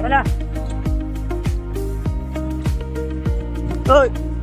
Mana? Oi.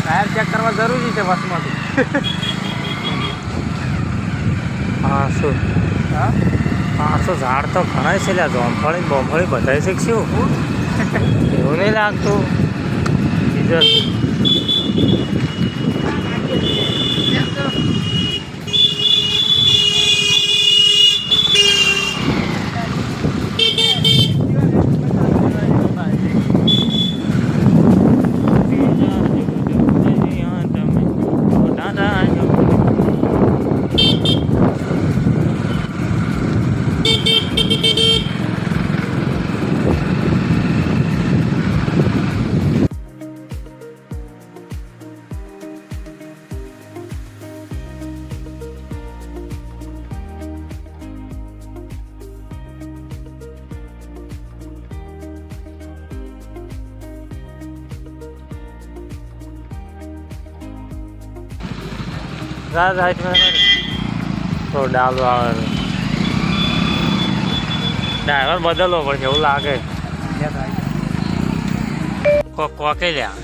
Tyre check करवा जरूरी है बस में हाँ શું હા તો ઝાડ તો ઘણા છે લ્યા જોમફળી બોમફળી બધાય છે શું એવું નહીં લાગતું બીજું રાત હાઈટમાં તો ડાલો આવે ડ્રાઈવર બદલવો પડશે એવું લાગે કોકે લ્યા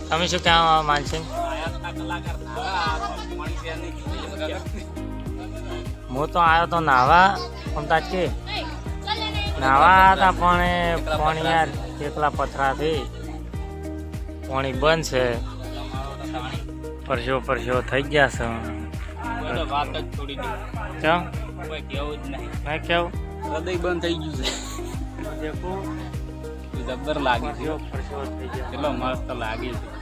તમે શું કહેવા માનસિંહ હું તો આવ્યો તો નાવા અમદાજ કે નાવા હતા પણ પાણી યાર એકલા પથરાથી પાણી બંધ છે પરસ્યો થઈ ગયા છે કેમ મેં કેવું હૃદય બંધ થઈ ગયું છે જબ્બર લાગે છે કેટલો મસ્ત લાગે છે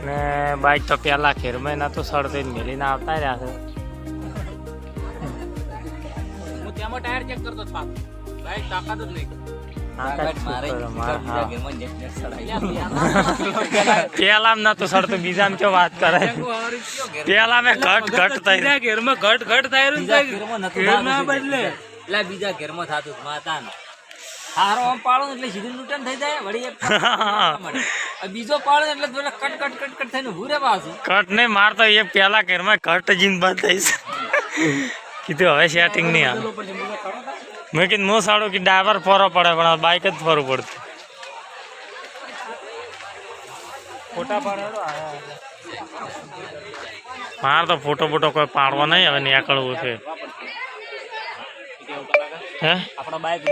ને બાઈક તો પેલા ખેરમાં નતું સડતી મેલીને આવતા રહ્યા છે હું તેમાં ટાયર ચેક કરતો હતો બાઈક તાકાત જ નહીં પેલા નતું સડતું બીજા કેવું વાત કરે પેલા મેં ઘટ થઈ ઘેરમાં ઘટ થાય બદલે એટલે બીજા ઘેરમાં થતું માતા હારો આમ પાડો એટલે સીધું લૂંટન થઈ જાય વળી બીજો પાડો એટલે થોડા કટ થઈને ઉભું રે પાછું કટ નહીં મારતો એ પેલા ઘરમાં ઘટ જીન બંધ થઈ છે કીધું હવે સેટિંગ નહીં આવે મેં કીધું હું સાડું કે ડ્રાઈવર ફરો પડે પણ બાઇક જ ફરવું પડતું ફોટા પાડે મારે તો ફોટો કોઈ પાડવો નહીં હવે નીકળવું છે હે આપણા બાઈક